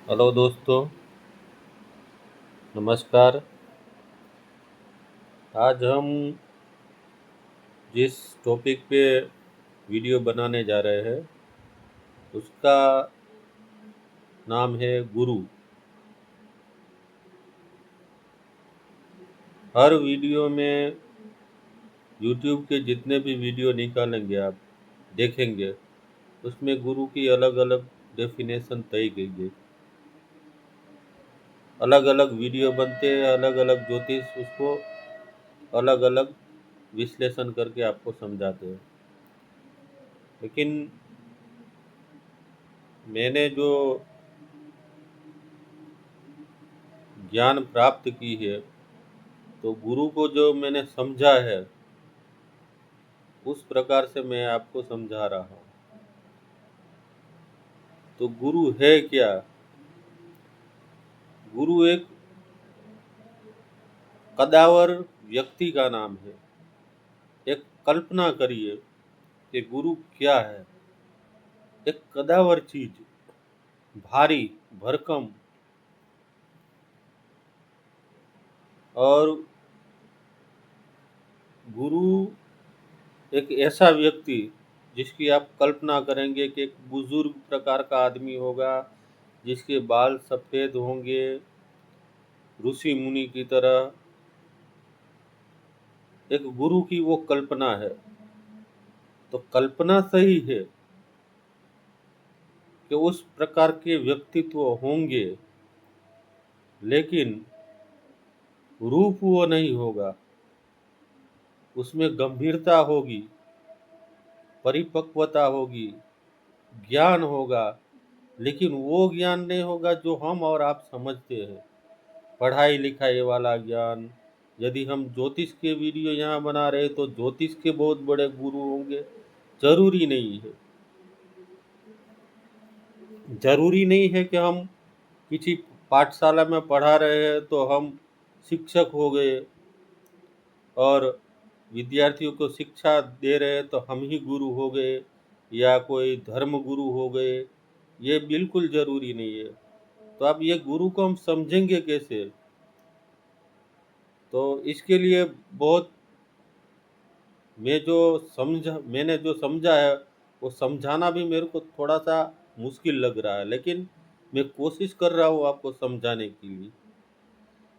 Hello दोस्तों, नमस्कार। आज हम जिस टॉपिक पे वीडियो बनाने जा रहे हैं उसका नाम है गुरु। हर वीडियो में यूट्यूब के जितने भी वीडियो निकालेंगे आप देखेंगे, उसमें गुरु की अलग अलग डेफिनेशन तय की गई। अलग अलग वीडियो बनते हैं, अलग अलग ज्योतिष उसको अलग अलग विश्लेषण करके आपको समझाते हैं। लेकिन मैंने जो ज्ञान प्राप्त की है, तो गुरु को जो मैंने समझा है उस प्रकार से मैं आपको समझा रहा हूँ। तो गुरु है क्या? गुरु एक कदावर व्यक्ति का नाम है। एक कल्पना करिए कि गुरु क्या है। एक कदावर चीज, भारी भरकम, और गुरु एक ऐसा व्यक्ति जिसकी आप कल्पना करेंगे कि एक बुजुर्ग प्रकार का आदमी होगा, जिसके बाल सफ़ेद होंगे, ऋषि मुनि की तरह। एक गुरु की वो कल्पना है। तो कल्पना सही है कि उस प्रकार के व्यक्तित्व होंगे, लेकिन रूप वो नहीं होगा। उसमें गंभीरता होगी, परिपक्वता होगी, ज्ञान होगा, लेकिन वो ज्ञान नहीं होगा जो हम और आप समझते हैं, पढ़ाई लिखाई वाला ज्ञान। यदि हम ज्योतिष के वीडियो यहाँ बना रहे तो ज्योतिष के बहुत बड़े गुरु होंगे, जरूरी नहीं है। जरूरी नहीं है कि हम किसी पाठशाला में पढ़ा रहे हैं तो हम शिक्षक हो गए और विद्यार्थियों को शिक्षा दे रहे हैं तो हम ही गुरु हो गए, या कोई धर्म गुरु हो गए। ये बिल्कुल ज़रूरी नहीं है। तो अब ये गुरु को हम समझेंगे कैसे? तो इसके लिए बहुत मैंने जो समझा है वो समझाना भी मेरे को थोड़ा सा मुश्किल लग रहा है, लेकिन मैं कोशिश कर रहा हूँ आपको समझाने के लिए।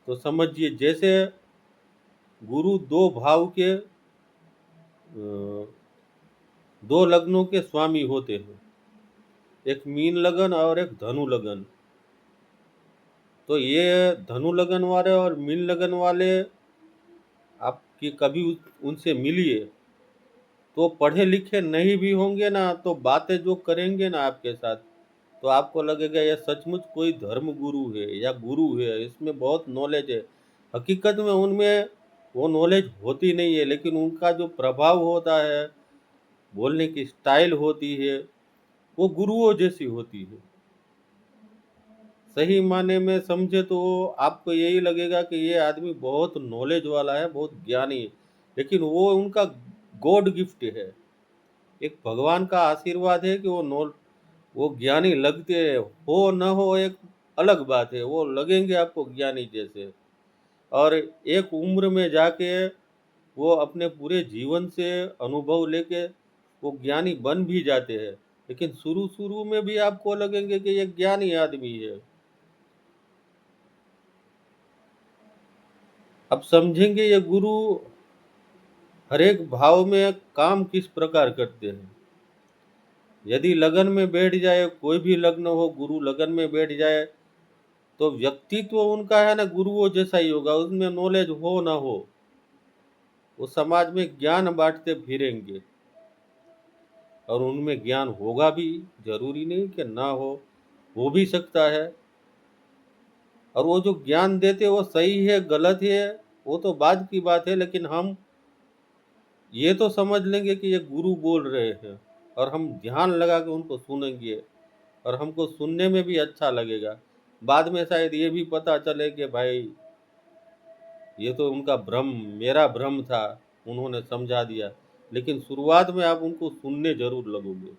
तो समझिए, जैसे गुरु दो भाव के दो लग्नों के स्वामी होते हैं, एक मीन लगन और एक धनु लगन। तो ये धनु लगन वाले और मीन लगन वाले आपकी कभी उनसे मिलिए तो पढ़े लिखे नहीं भी होंगे ना, तो बातें जो करेंगे ना आपके साथ, तो आपको लगेगा यह सचमुच कोई धर्म गुरु है या गुरु है, इसमें बहुत नॉलेज है। हकीकत में उनमें वो नॉलेज होती नहीं है, लेकिन उनका जो प्रभाव होता है, बोलने की स्टाइल होती है, वो गुरुओं जैसी होती है। सही माने में समझे तो आपको यही लगेगा कि ये आदमी बहुत नॉलेज वाला है, बहुत ज्ञानी है, लेकिन वो उनका गॉड गिफ्ट है। एक भगवान का आशीर्वाद है कि वो ज्ञानी लगते हैं। हो न हो एक अलग बात है, वो लगेंगे आपको ज्ञानी जैसे। और एक उम्र में जाके वो अपने पूरे जीवन से अनुभव लेके वो ज्ञानी बन भी जाते हैं, लेकिन शुरू शुरू में भी आपको लगेंगे कि ये ज्ञानी आदमी है। अब समझेंगे ये गुरु हर एक भाव में काम किस प्रकार करते हैं। यदि लगन में बैठ जाए, कोई भी लग्न हो, गुरु लगन में बैठ जाए, तो व्यक्तित्व उनका है ना गुरुओं जैसा ही होगा। उसमें नॉलेज हो ना हो, वो समाज में ज्ञान बांटते फिरेंगे, और उनमें ज्ञान होगा भी। जरूरी नहीं कि ना हो भी सकता है। और वो जो ज्ञान देते वो सही है गलत है वो तो बाद की बात है, लेकिन हम ये तो समझ लेंगे कि ये गुरु बोल रहे हैं, और हम ध्यान लगा के उनको सुनेंगे, और हमको सुनने में भी अच्छा लगेगा। बाद में शायद ये भी पता चले कि भाई ये तो उनका भ्रम, मेरा भ्रम था, उन्होंने समझा दिया। लेकिन शुरुआत में आप उनको सुनने जरूर लगोगे।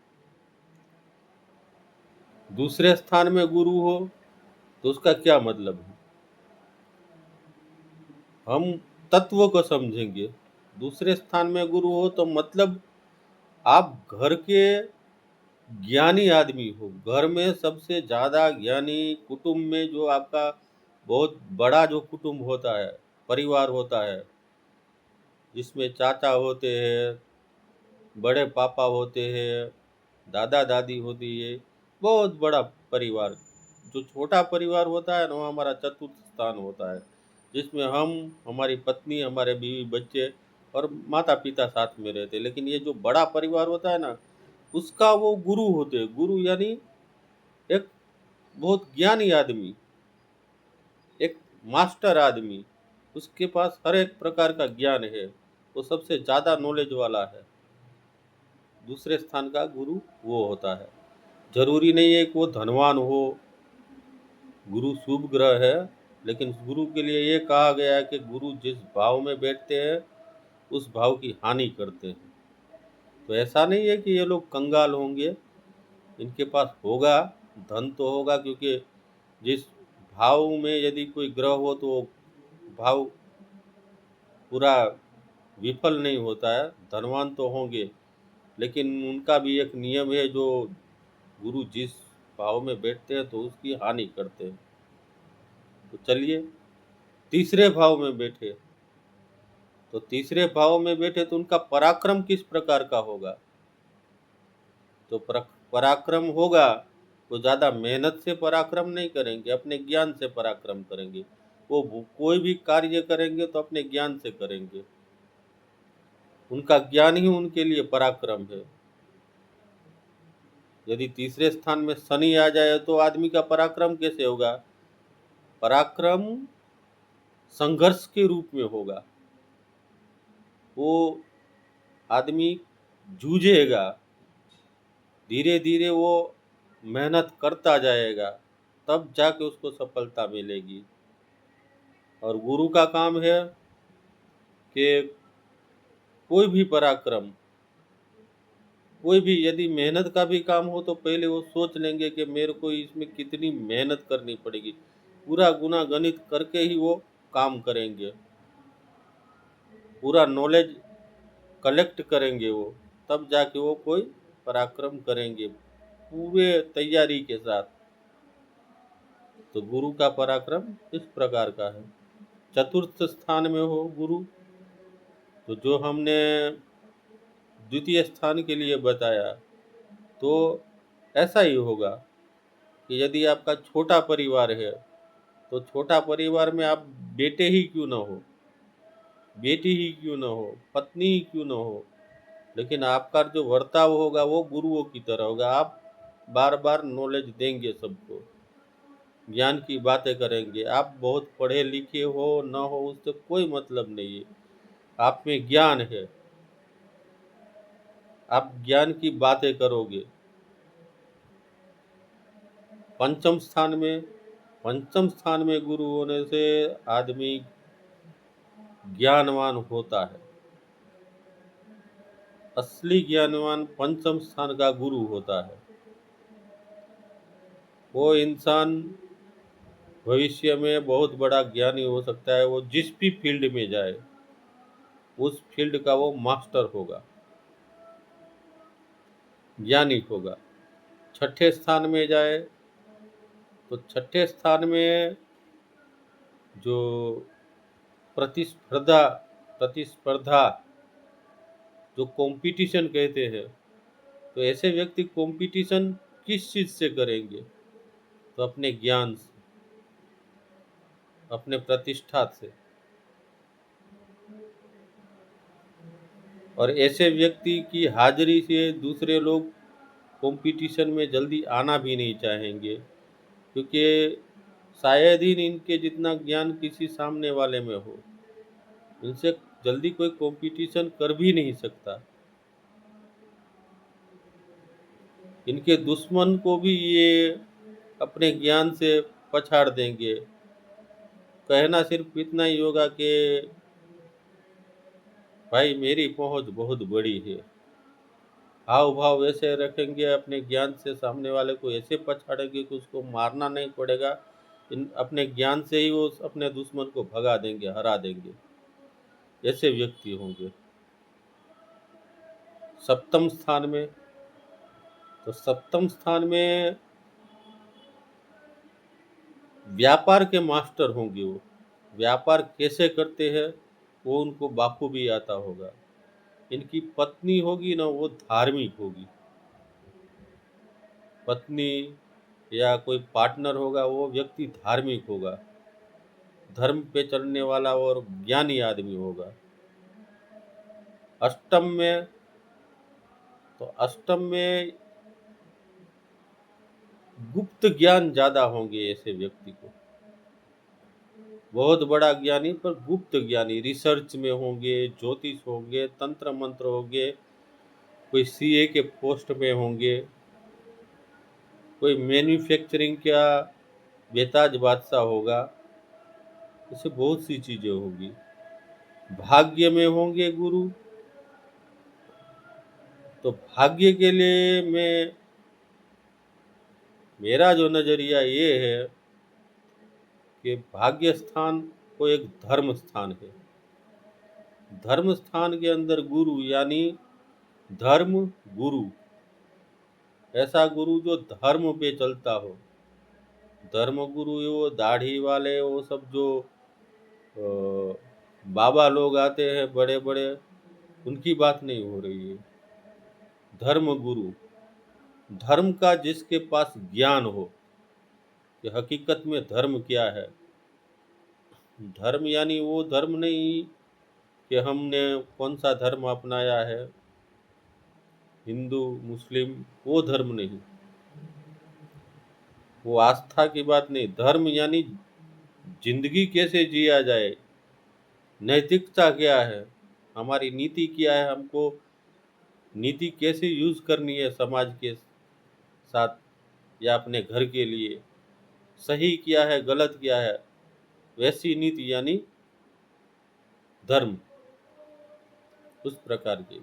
दूसरे स्थान में गुरु हो तो उसका क्या मतलब है? हम तत्व को समझेंगे। दूसरे स्थान में गुरु हो तो मतलब आप घर के ज्ञानी आदमी हो, घर में सबसे ज़्यादा ज्ञानी, कुटुंब में जो आपका बहुत बड़ा जो कुटुंब होता है, परिवार होता है, जिसमें चाचा होते हैं, बड़े पापा होते हैं, दादा दादी होती है, बहुत बड़ा परिवार। जो छोटा परिवार होता है ना, वो हमारा चतुर्थ स्थान होता है, जिसमें हम, हमारी पत्नी, हमारे बीवी बच्चे और माता पिता साथ में रहते हैं। लेकिन ये जो बड़ा परिवार होता है ना, उसका वो गुरु होते हैं। गुरु यानी एक बहुत ज्ञानी आदमी, एक मास्टर आदमी, उसके पास हर एक प्रकार का ज्ञान है, वो सबसे ज़्यादा नॉलेज वाला है। दूसरे स्थान का गुरु वो होता है। जरूरी नहीं है कि वो धनवान हो। गुरु शुभ ग्रह है, लेकिन गुरु के लिए ये कहा गया है कि गुरु जिस भाव में बैठते हैं उस भाव की हानि करते हैं। तो ऐसा नहीं है कि ये लोग कंगाल होंगे, इनके पास होगा, धन तो होगा, क्योंकि जिस भाव में यदि कोई ग्रह हो तो वो भाव पूरा विफल नहीं होता है। धनवान तो होंगे, लेकिन उनका भी एक नियम है, जो गुरु जिस भाव में बैठते हैं तो उसकी हानि करते हैं। तो चलिए, तीसरे भाव में बैठे, तो तीसरे भाव में बैठे तो उनका पराक्रम किस प्रकार का होगा? तो पराक्रम होगा, वो ज़्यादा मेहनत से पराक्रम नहीं करेंगे, अपने ज्ञान से पराक्रम करेंगे। वो कोई भी कार्य करेंगे तो अपने ज्ञान से करेंगे। उनका ज्ञान ही उनके लिए पराक्रम है। यदि तीसरे स्थान में शनि आ जाए तो आदमी का पराक्रम कैसे होगा? पराक्रम संघर्ष के रूप में होगा। वो आदमी जूझेगा, धीरे धीरे वो मेहनत करता जाएगा, तब जाके उसको सफलता मिलेगी। और गुरु का काम है कि कोई भी पराक्रम, कोई भी यदि मेहनत का भी काम हो तो पहले वो सोच लेंगे कि मेरे को इसमें कितनी मेहनत करनी पड़ेगी। पूरा गुना गणित करके ही वो काम करेंगे, पूरा नॉलेज कलेक्ट करेंगे वो, तब जाके वो कोई पराक्रम करेंगे पूरे तैयारी के साथ। तो गुरु का पराक्रम इस प्रकार का है। चतुर्थ स्थान में हो गुरु, तो जो हमने द्वितीय स्थान के लिए बताया, तो ऐसा ही होगा कि यदि आपका छोटा परिवार है तो छोटा परिवार में आप बेटे ही क्यों ना हो, बेटी ही क्यों ना हो, पत्नी ही क्यों ना हो, लेकिन आपका जो वर्ताव होगा वो गुरुओं की तरह होगा। आप बार बार नॉलेज देंगे सबको, ज्ञान की बातें करेंगे। आप बहुत पढ़े लिखे हो न हो उससे कोई मतलब नहीं है, आप में ज्ञान है, आप ज्ञान की बातें करोगे। पंचम स्थान में, पंचम स्थान में गुरु होने से आदमी ज्ञानवान होता है। असली ज्ञानवान पंचम स्थान का गुरु होता है। वो इंसान भविष्य में बहुत बड़ा ज्ञानी हो सकता है। वो जिस भी फील्ड में जाए उस फील्ड का वो मास्टर होगा, ज्ञानी होगा। छठे स्थान में जाए तो छठे स्थान में जो प्रतिस्पर्धा, प्रतिस्पर्धा जो कंपटीशन कहते हैं, तो ऐसे व्यक्ति कंपटीशन किस चीज़ से करेंगे? तो अपने ज्ञान से, अपने प्रतिष्ठा से। और ऐसे व्यक्ति की हाजिरी से दूसरे लोग कंपटीशन में जल्दी आना भी नहीं चाहेंगे, क्योंकि शायद ही इनके जितना ज्ञान किसी सामने वाले में हो। इनसे जल्दी कोई कंपटीशन कर भी नहीं सकता। इनके दुश्मन को भी ये अपने ज्ञान से पछाड़ देंगे। कहना सिर्फ इतना ही होगा कि भाई मेरी पहुंच बहुत बड़ी है। हाव भाव ऐसे रखेंगे, अपने ज्ञान से सामने वाले को ऐसे पछाड़ेंगे कि उसको मारना नहीं पड़ेगा, इन अपने ज्ञान से ही वो अपने दुश्मन को भगा देंगे, हरा देंगे, ऐसे व्यक्ति होंगे। सप्तम स्थान में, तो सप्तम स्थान में व्यापार के मास्टर होंगे वो। व्यापार कैसे करते हैं वो उनको बाखूबी आता होगा। इनकी पत्नी होगी ना, वो धार्मिक होगी। पत्नी या कोई पार्टनर होगा, वो व्यक्ति धार्मिक होगा, धर्म पे चलने वाला और ज्ञानी आदमी होगा। अष्टम में, तो अष्टम में गुप्त ज्ञान ज्यादा होंगे ऐसे व्यक्ति को। बहुत बड़ा ज्ञानी पर गुप्त ज्ञानी, रिसर्च में होंगे, ज्योतिष होंगे, तंत्र मंत्र होंगे, कोई सीए के पोस्ट में होंगे, कोई मैन्युफैक्चरिंग का बेताज बादशाह होगा। ऐसे बहुत सी चीजें होगी। भाग्य में होंगे गुरु, तो भाग्य के लिए मेरा जो नजरिया ये है कि भाग्य स्थान को एक धर्म स्थान है। धर्म स्थान के अंदर गुरु यानी धर्म गुरु, ऐसा गुरु जो धर्म पे चलता हो। धर्म गुरु वो दाढ़ी वाले, वो सब जो बाबा लोग आते हैं बड़े बड़े, उनकी बात नहीं हो रही है। धर्म गुरु, धर्म का जिसके पास ज्ञान हो कि हकीकत में धर्म क्या है। धर्म यानी वो धर्म नहीं कि हमने कौन सा धर्म अपनाया है, हिंदू मुस्लिम, वो धर्म नहीं, वो आस्था की बात नहीं। धर्म यानी जिंदगी कैसे जिया जाए, नैतिकता क्या है, हमारी नीति क्या है, हमको नीति कैसे यूज करनी है समाज के साथ या अपने घर के लिए, सही क्या है गलत क्या है, वैसी नीति यानी धर्म। उस प्रकार की,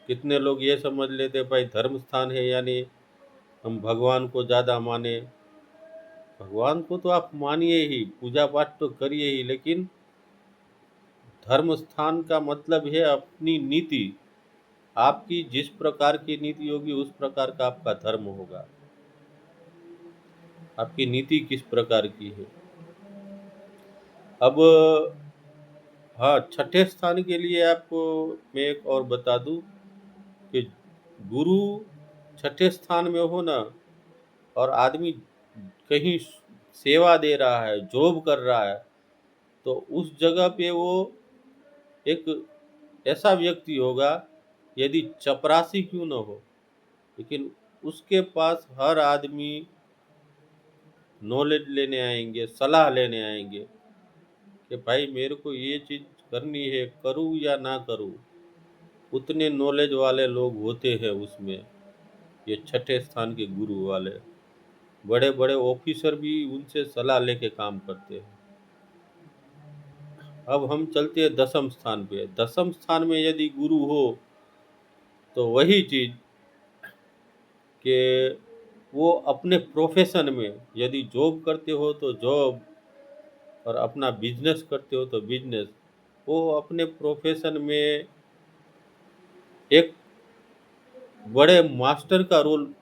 कितने लोग ये समझ लेते भाई धर्म स्थान है यानी हम भगवान को ज़्यादा माने। भगवान को तो आप मानिए ही, पूजा पाठ तो करिए ही, लेकिन धर्म स्थान का मतलब है अपनी नीति। आपकी जिस प्रकार की नीति होगी उस प्रकार का आपका धर्म होगा। आपकी नीति किस प्रकार की है। अब हाँ, छठे स्थान के लिए आपको मैं एक और बता दूं कि गुरु छठे स्थान में हो ना, और आदमी कहीं सेवा दे रहा है, जॉब कर रहा है, तो उस जगह पे वो एक ऐसा व्यक्ति होगा, यदि चपरासी क्यों न हो, लेकिन उसके पास हर आदमी नॉलेज लेने आएंगे, सलाह लेने आएंगे कि भाई मेरे को ये चीज़ करनी है, करूँ या ना करूँ। उतने नॉलेज वाले लोग होते हैं उसमें, ये छठे स्थान के गुरु वाले। बड़े बड़े ऑफिसर भी उनसे सलाह लेके काम करते हैं। अब हम चलते हैं दसम स्थान पे। दसम स्थान में यदि गुरु हो तो वही चीज कि वो अपने प्रोफेशन में, यदि जॉब करते हो तो जॉब, और अपना बिजनेस करते हो तो बिजनेस, वो अपने प्रोफेशन में एक बड़े मास्टर का रोल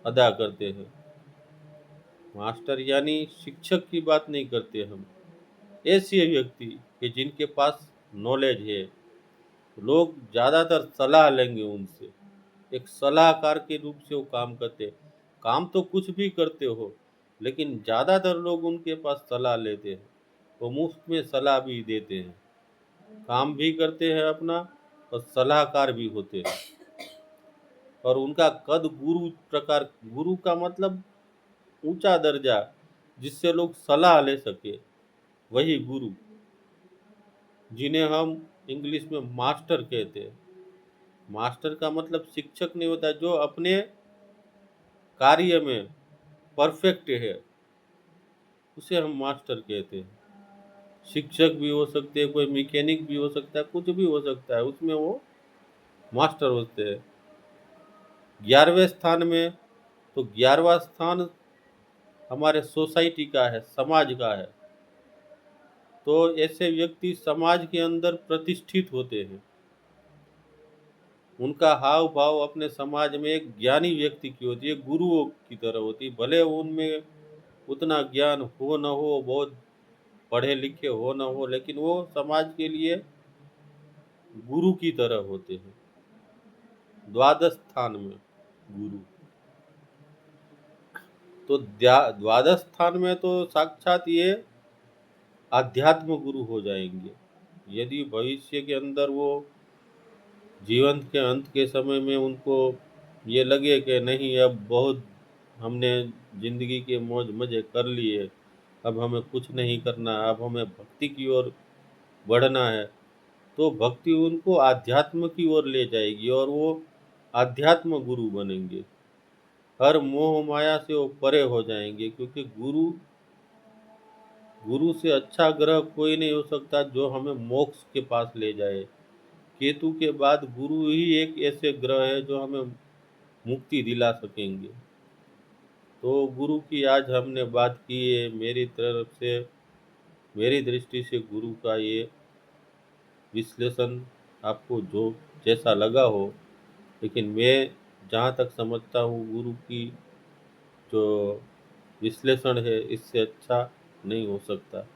अदा करते हैं। मास्टर यानी शिक्षक की बात नहीं करते हम, ऐसे व्यक्ति कि जिनके पास नॉलेज है, लोग ज़्यादातर सलाह लेंगे उनसे। एक सलाहकार के रूप से वो काम करते हैं। काम तो कुछ भी करते हो, लेकिन ज़्यादातर लोग उनके पास सलाह लेते हैं। वो मुफ्त में सलाह भी देते हैं, काम भी करते हैं अपना, और सलाहकार भी होते हैं। और उनका कद गुरु प्रकार, गुरु का मतलब ऊंचा दर्जा, जिससे लोग सलाह ले सके, वही गुरु, जिन्हें हम इंग्लिश में मास्टर कहते हैं। मास्टर का मतलब शिक्षक नहीं होता, जो अपने कार्य में परफेक्ट है, उसे हम मास्टर कहते हैं। शिक्षक भी हो सकते हैं, कोई मैकेनिक भी हो सकता है, कुछ भी हो सकता है, उसमें वो मास्टर होते हैं। 11वें स्थान में, तो 11वां स्थान हमारे सोसाइटी का है, समाज का है, तो ऐसे व्यक्ति समाज के अंदर प्रतिष्ठित होते हैं। उनका हाव भाव अपने समाज में एक ज्ञानी व्यक्ति की होती है, गुरुओं की तरह होती है। भले उनमें उतना ज्ञान हो न हो, बहुत पढ़े लिखे हो न हो, लेकिन वो समाज के लिए गुरु की तरह होते हैं। द्वादश स्थान में गुरु, तो द्वादश स्थान में तो साक्षात ये आध्यात्म गुरु हो जाएंगे। यदि भविष्य के अंदर वो जीवन के अंत के समय में उनको ये लगे कि नहीं, अब बहुत हमने जिंदगी के मौज मजे कर लिए, अब हमें कुछ नहीं करना, अब हमें भक्ति की ओर बढ़ना है, तो भक्ति उनको आध्यात्म की ओर ले जाएगी और वो आध्यात्म गुरु बनेंगे। हर मोह माया से वो परे हो जाएंगे, क्योंकि गुरु गुरु से अच्छा ग्रह कोई नहीं हो सकता जो हमें मोक्ष के पास ले जाए। केतु के बाद गुरु ही एक ऐसे ग्रह है जो हमें मुक्ति दिला सकेंगे। तो गुरु की आज हमने बात की है। मेरी तरफ से, मेरी दृष्टि से गुरु का ये विश्लेषण आपको जो जैसा लगा हो, लेकिन मैं जहाँ तक समझता हूँ गुरु की जो विश्लेषण है इससे अच्छा नहीं हो सकता।